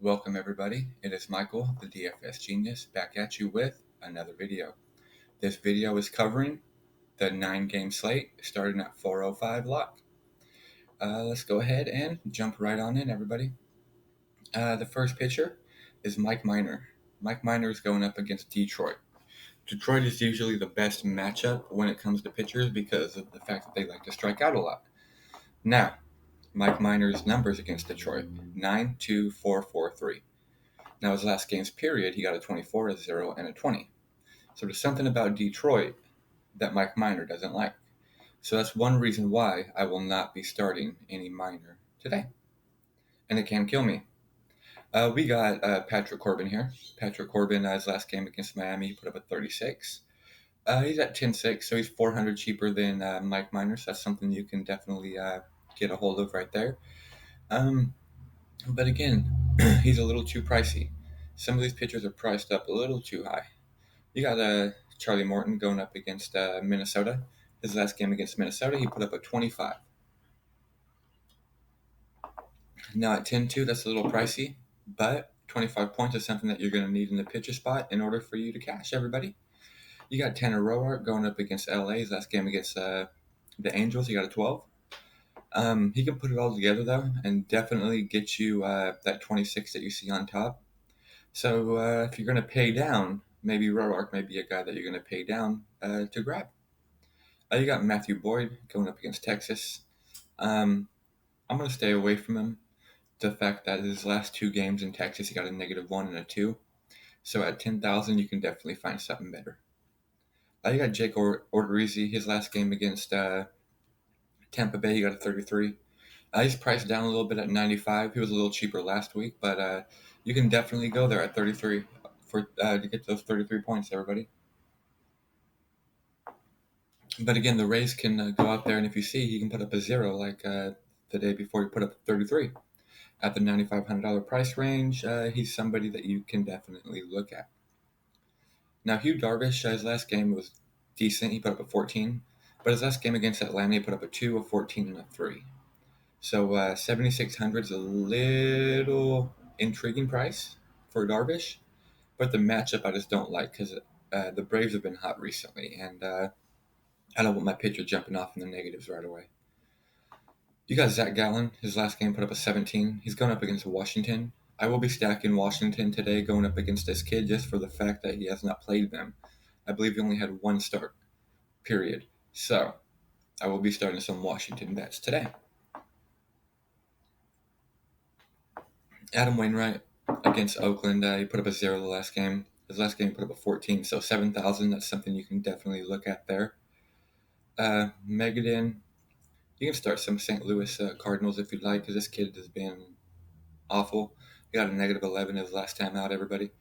Welcome everybody, it is Michael, the DFS Genius, back at you with another video. This video is covering the 9-game slate starting at 405 lock. Let's go ahead and jump right on in, everybody. The first pitcher is Mike Minor. Mike Minor is going up against Detroit. Detroit is usually the best matchup when it comes to pitchers because of the fact that they like to strike out a lot. Now, Mike Minor's numbers against Detroit, 9-2-4-4-3. Now, his last game's period, he got a 24, a 0, and a 20. So there's something about Detroit that Mike Minor doesn't like. So that's one reason why I will not be starting any Minor today. And it can kill me. We got Patrick Corbin here. Patrick Corbin, his last game against Miami, he put up a 36. He's at 10-6, so he's 400 cheaper than Mike Minor. So that's something you can definitely get a hold of right there. But again, he's a little too pricey. Some of these pitchers are priced up a little too high. You got Charlie Morton going up against Minnesota. His last game against Minnesota, he put up a 25. Now at 10-2, that's a little pricey, but 25 points is something that you're going to need in the pitcher spot in order for you to cash, everybody. You got Tanner Roark going up against LA. His last game against the Angels, he got a 12. He can put it all together, though, and definitely get you that 26 that you see on top. So if you're going to pay down, maybe Roark may be a guy that you're going to pay down to grab. You got Matthew Boyd going up against Texas. I'm going to stay away from him. The fact that his last two games in Texas, he got a -1 and a 2. So at 10,000, you can definitely find something better. You got Jake Odorizzi. His last game against Tampa Bay, he got a 33. He's priced down a little bit at 95. He was a little cheaper last week, but you can definitely go there at 33 to get those 33 points, everybody. But again, the Rays can go out there, and if you see, he can put up a 0 like the day before he put up 33. At the $9,500 price range, he's somebody that you can definitely look at. Now, Hugh Darvish, his last game was decent. He put up a 14. But his last game against Atlanta, he put up a 2, a 14, and a 3. So 7,600 is a little intriguing price for Darvish. But the matchup I just don't like because the Braves have been hot recently. And I don't want my pitcher jumping off in the negatives right away. You got Zach Gallen. His last game put up a 17. He's going up against Washington. I will be stacking Washington today going up against this kid just for the fact that he has not played them. I believe he only had one start, period. So I will be starting some Washington bets today. Adam Wainwright against Oakland. He put up a 0 the last game. His last game he put up a 14. So 7,000, that's something you can definitely look at there. Megadin. You can start some St. Louis Cardinals if you'd like, because this kid has been awful. He got a -11 his last time out, everybody.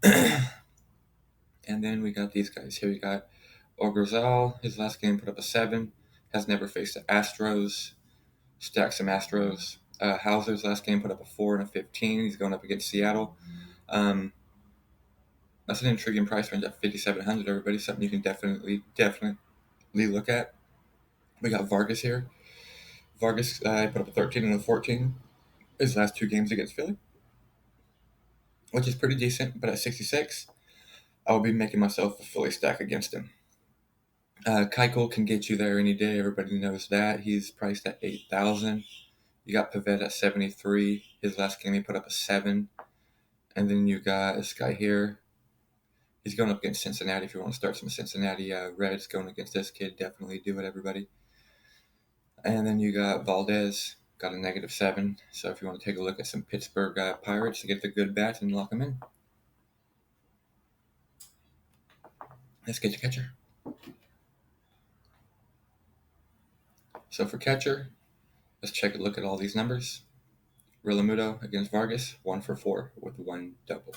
And then we got these guys here. We got Orgazal. His last game put up a 7. Has never faced the Astros. Stacked some Astros. Hauser's last game put up a 4 and a 15. He's going up against Seattle. That's an intriguing price range at 5,700, everybody. Something you can definitely look at. We got Vargas here. Vargas put up a 13 and a 14 his last two games against Philly, which is pretty decent. But at 66, I will be making myself a Philly stack against him. Keuchel can get you there any day. Everybody knows that. He's priced at 8,000. You got Pivetta at 73. His last game he put up a 7. And then you got this guy here. He's going up against Cincinnati. If you want to start some Cincinnati Reds going against this kid, definitely do it, everybody. And then you got Valdez, got a -7. So if you want to take a look at some Pittsburgh Pirates to get the good bats and lock them in. Let's get your catcher. So for catcher, let's take a look at all these numbers. Realmuto against Vargas, 1 for 4 with 1 double.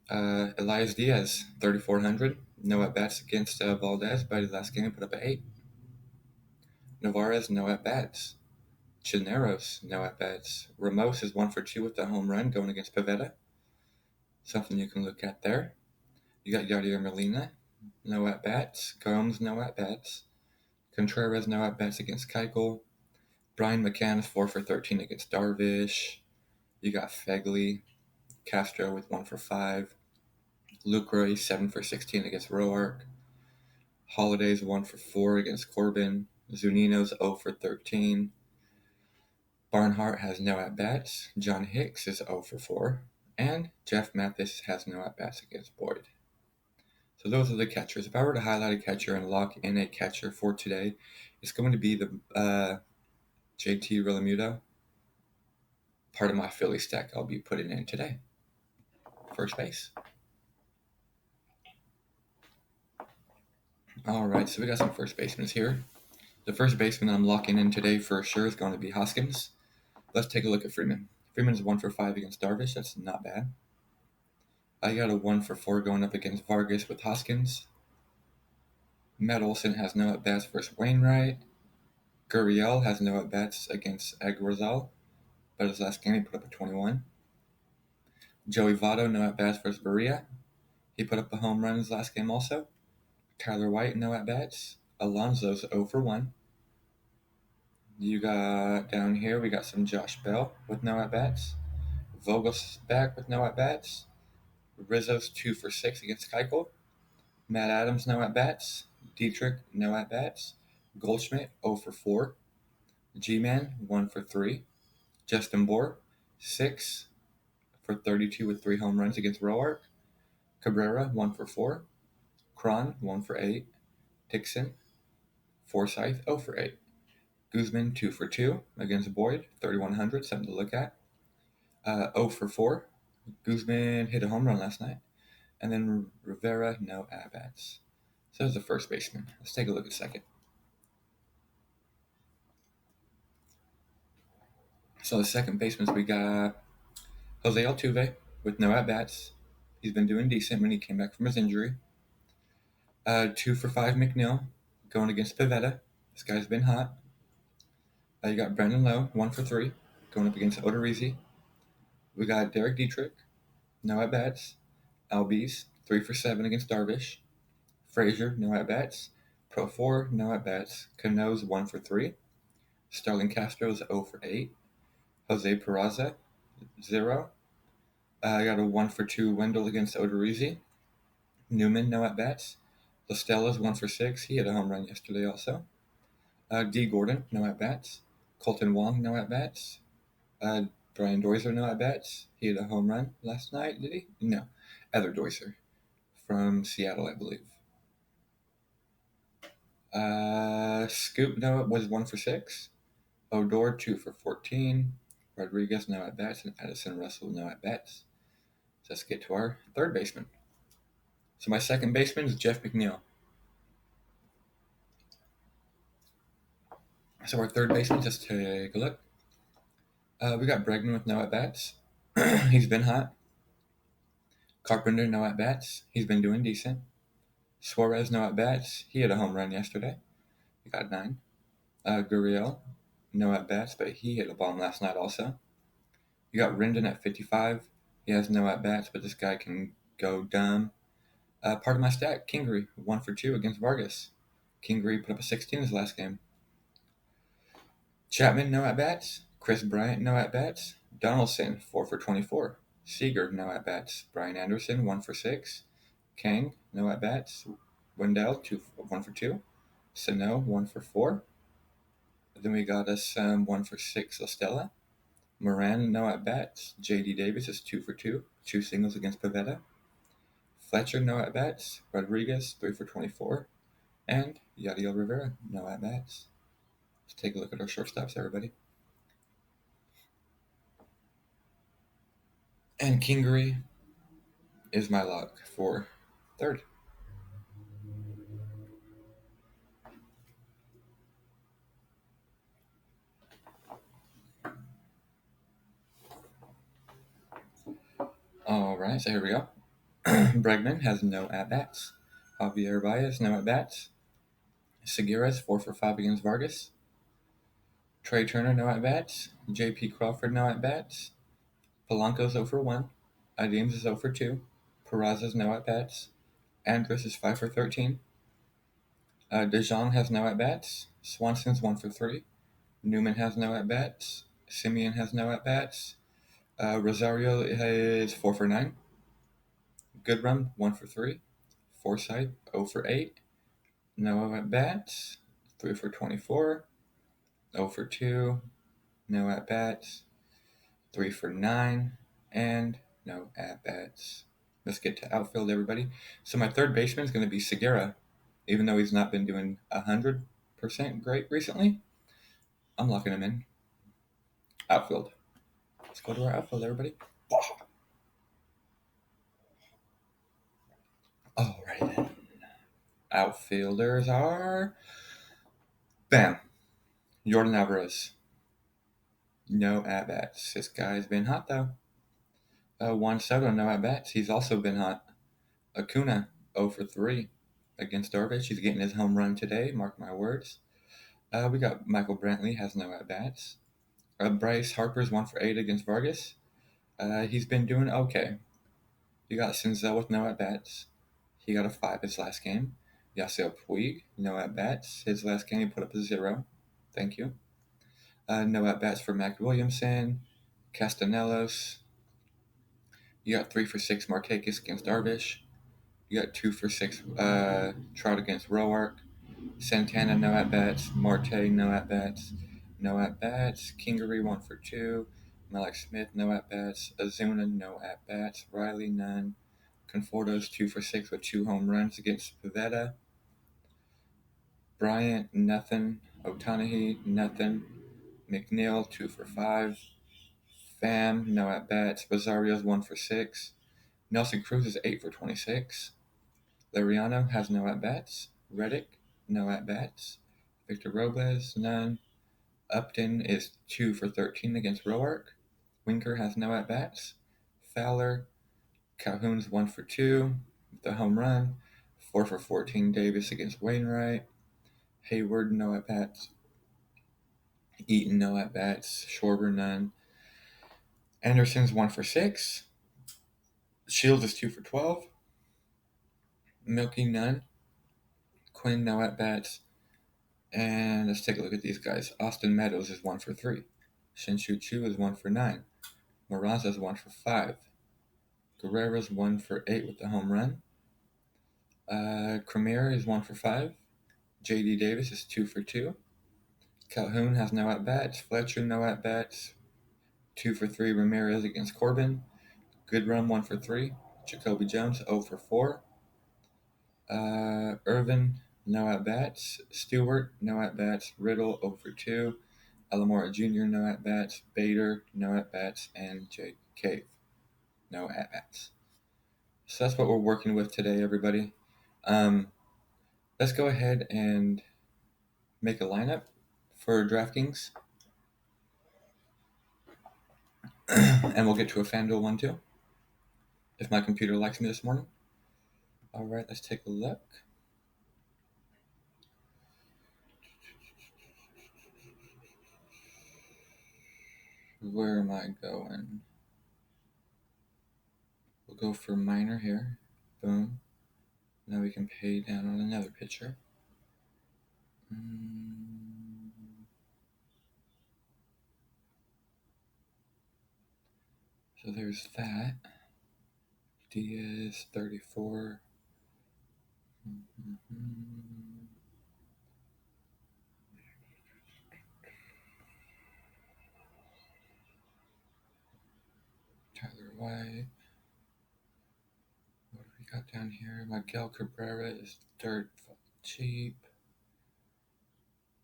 Elias Diaz, 3,400. No at-bats against Valdez, but his last game put up an 8. Navarez, no at-bats. Chineros, no at-bats. Ramos is 1 for 2 with the home run going against Pivetta. Something you can look at there. You got Yadier Molina, no at-bats. Gomes, no at-bats. Contreras, no at-bats against Keuchel. Brian McCann is 4 for 13 against Darvish. You got Fegley, Castro with 1 for 5. Lucroy 7 for 16 against Roark. Holiday's 1 for 4 against Corbin. Zunino's 0 for 13. Barnhart has no at-bats. John Hicks is 0 for 4. And Jeff Mathis has no at-bats against Boyd. So those are the catchers. If I were to highlight a catcher and lock in a catcher for today, it's going to be the JT Realmuto, part of my Philly stack I'll be putting in today. First base. All right, so we got some first basemen here. The first baseman I'm locking in today for sure is going to be Hoskins. Let's take a look at Freeman. Freeman's 1 for 5 against Darvish. That's not bad. I got a 1 for 4 going up against Vargas with Hoskins. Matt Olson has no at-bats versus Wainwright. Gurriel has no at-bats against Aguilar, but his last game he put up a 21. Joey Votto, no at-bats versus Berea. He put up a home run his last game also. Tyler White, no at-bats. Alonso's 0 for 1. You got down here, we got some Josh Bell with no at-bats. Vogel's back with no at-bats. Rizzo's 2 for 6 against Keuchel. Matt Adams, no at-bats. Dietrich, no at-bats. Goldschmidt, 0 for 4. G-Man, 1 for 3. Justin Bour, 6 for 32 with 3 home runs against Roark. Cabrera, 1 for 4. Cron, 1 for 8. Dixon, Forsythe, 0 for 8. Guzman, 2 for 2 against Boyd, 3,100, something to look at. 0 for 4. Guzman hit a home run last night. And then Rivera, no at-bats. So there's the first baseman. Let's take a look at second. So the second baseman, we got Jose Altuve with no at-bats. He's been doing decent when he came back from his injury. 2 for 5 McNeil going against Pivetta. This guy's been hot. You got Brandon Lowe, 1 for 3, going up against Odorizzi. We got Derek Dietrich, no at-bats. Albies, 3 for 7 against Darvish. Frazier, no at-bats. Pro 4, no at-bats. Cano's 1 for 3. Starlin Castro's 0 for 8. Jose Peraza, 0. I got a 1 for 2 Wendell against Odorizzi. Newman, no at-bats. Lestella's 1 for 6. He had a home run yesterday also. D. Gordon, no at-bats. Colton Wong, no at-bats. Brian Doiser, no at-bats. He had a home run last night, did he? No. Other Doiser from Seattle, I believe. Scoop, no, it was 1 for 6. Odor, 2 for 14. Rodriguez, no at-bats. And Addison Russell, no at-bats. So let's get to our third baseman. So my second baseman is Jeff McNeil. So our third baseman, just take a look. We got Bregman with no at-bats. He's been hot. Carpenter, no at-bats. He's been doing decent. Suarez, no at-bats. He had a home run yesterday. He got 9. Gurriel, no at-bats, but he hit a bomb last night also. You got Rendon at 55. He has no at-bats, but this guy can go dumb. Part of my stack, Kingery, 1 for 2 against Vargas. Kingery put up a 16 his last game. Chapman, no at-bats. Chris Bryant, no at-bats. Donaldson, 4 for 24. Seager, no at-bats. Brian Anderson, 1 for 6. Kang, no at-bats. Wendell, 1 for 2. Sano, 1 for 4. Then we got us 1 for 6 Listella. Moran, no at-bats. J.D. Davis is 2 for 2. 2 singles against Pivetta. Fletcher, no at-bats. Rodriguez, 3 for 24. And Yadiel Rivera, no at-bats. Let's take a look at our shortstops, everybody. And Kingery is my lock for third. All right, so here we go. Bregman has no at-bats. Javier Baez, no at-bats. Segura's 4 for 5 against Vargas. Trey Turner, no at-bats. J.P. Crawford, no at-bats. Polanco's 0 for 1. Adams is 0 for 2. Peraza's no at-bats. Andrus is 5 for 13. DeJong has no at-bats. Swanson's 1 for 3. Newman has no at-bats. Simeon has no at-bats. Rosario is 4 for 9. Goodrum, 1 for 3. Forsyth, 0 for 8. No at bats, 3 for 24. 0 for 2. No at bats, 3 for 9. And no at bats. Let's get to outfield, everybody. So my third baseman is going to be Segura. Even though he's not been doing 100% great recently, I'm locking him in. Outfield. Let's go to our outfield, everybody. Alrighty then. Outfielders are bam. Jordan Alvarez. No at bats. This guy's been hot though. Juan Soto, no at bats. He's also been hot. Acuna, 0 for 3 against Darvish. He's getting his home run today. Mark my words. We got Michael Brantley has no at bats. Bryce Harper's 1 for 8 against Vargas. He's been doing okay. You got Senzel with no at bats. He got a 5 his last game. Yasiel Puig, no at bats. His last game he put up a 0. Thank you. No at bats for Mac Williamson. Castellanos. You got 3 for 6 Markakis against Darvish. You got 2 for 6 Trout against Roark. Santana, no at bats. Marte, no at bats. No at bats. Kingery, 1 for 2. Malik Smith, no at bats. Azuna, no at bats. Riley, none. Conforto's 2 for 6 with 2 home runs against Pivetta. Bryant, nothing. Ohtani, nothing. McNeil, 2 for 5. Pham, no at bats. Rosario's 1 for 6. Nelson Cruz is 8 for 26. Liriano has no at bats. Reddick, no at bats. Victor Robles, none. Upton is 2 for 13 against Roark. Winker has no at bats. Fowler, Calhoun's 1 for 2 with the home run. 4 for 14 Davis against Wainwright. Hayward, no at bats. Eaton, no at bats. Schwarber, none. Anderson's 1 for 6. Shields is 2 for 12. Milky, none. Quinn, no at bats. And let's take a look at these guys. Austin Meadows is 1 for 3. Shinshu Chu is 1 for 9. Moraza is 1 for 5. Guerrero's 1 for 8 with the home run. Cremier is 1 for 5. J.D. Davis is 2 for 2. Calhoun has no at-bats. Fletcher, no at-bats. 2 for 3. Ramirez against Corbin. Goodrum, 1 for 3. Jacoby Jones, 0 for 4. Irvin, no at-bats. Stewart, no at-bats. Riddle, 0 for 2. Alamora Jr., no at-bats. Bader, no at-bats. And Jake Cave, no at-bats. So that's what we're working with today, everybody. Let's go ahead and make a lineup for DraftKings. And we'll get to a FanDuel one too, if my computer likes me this morning. All right, let's take a look. Where am I going? We'll go for minor here. Boom. Now we can pay down on another pitcher. So there's that. Diaz, 34. Tyler White. What do we got down here? Miguel Cabrera is dirt cheap.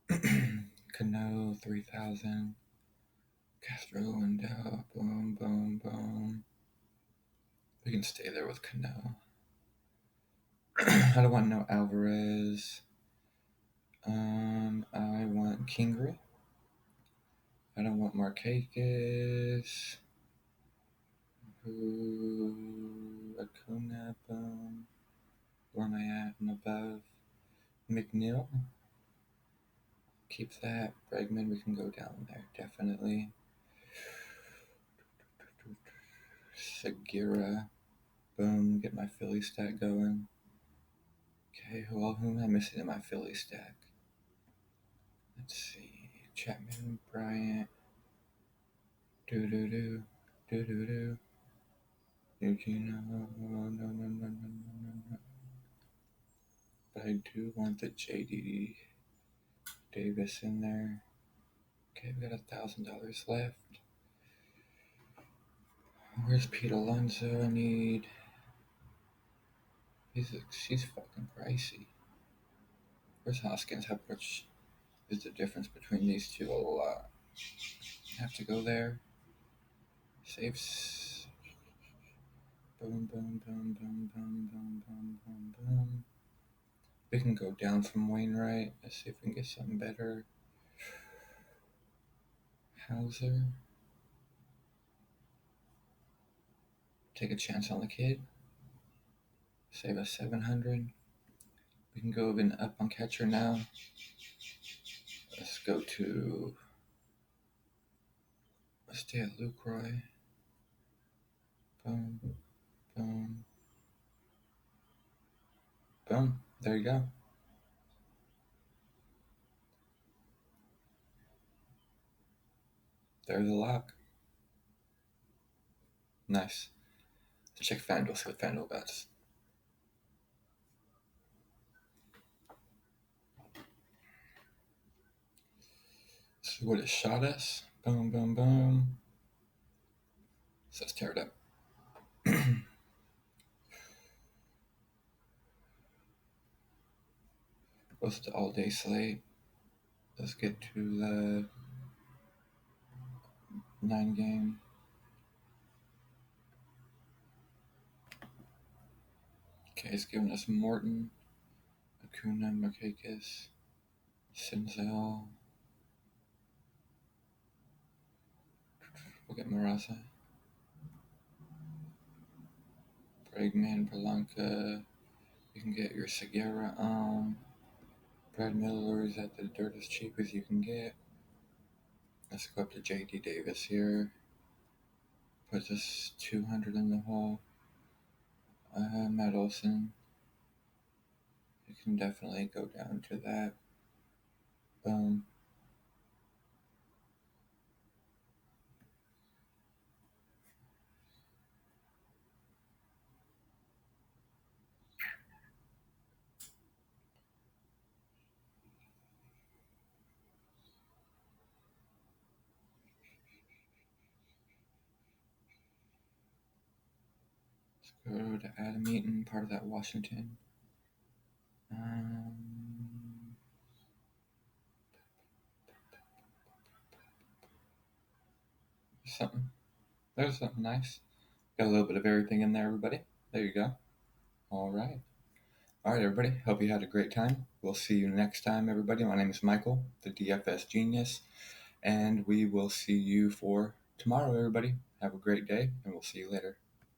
Cano, 3,000. Castro Lindell, boom, boom, boom. We can stay there with Cano. I don't want no Alvarez. I want Kingery. I don't want Markakis. Acuna, boom. Where am I at and above? McNeil. Keep that. Bregman, we can go down there, definitely. Segura. Boom, get my Philly stack going. Okay, who am I missing in my Philly stack? Let's see. Chapman, Bryant. Do do do. Eugene, no, no, no, no, no, no, no. But I do want the JD Davis in there. Okay, we got $1,000 left. Where's Pete Alonso? I need. She's fucking pricey. Where's Hoskins? How much is the difference between these two? A lot. Have to go there. Saves. Boom, boom, boom, boom, boom, boom, boom, boom, boom. We can go down from Wainwright. Let's see if we can get something better. Hauser. Take a chance on the kid. Save us 700. We can go even up on catcher now. Let's go to. Let's stay at Lucroy. Boom, boom, boom. There you go. There's the lock. Nice. Let's check FanDuel, see what FanDuel bets. See what it shot us. Boom, boom, boom. So let's tear it up. Goes to all day slate. Let's get to the 9 game. Okay, it's giving us Morton, Acuna, Markakis, Senzel. We'll get Marasa. Bregman, Berlanca. You can get your Segura. Brad Miller is at the dirt as cheap as you can get. Let's go up to JD Davis here. Put this 200 in the hole. Matt Olson. You can definitely go down to that. Boom. Let's go to Adam Eaton, part of that Washington. Something. There's something nice. Got a little bit of everything in there, everybody. There you go. All right. All right, everybody. Hope you had a great time. We'll see you next time, everybody. My name is Michael, the DFS Genius, and we will see you for tomorrow, everybody. Have a great day, and we'll see you later.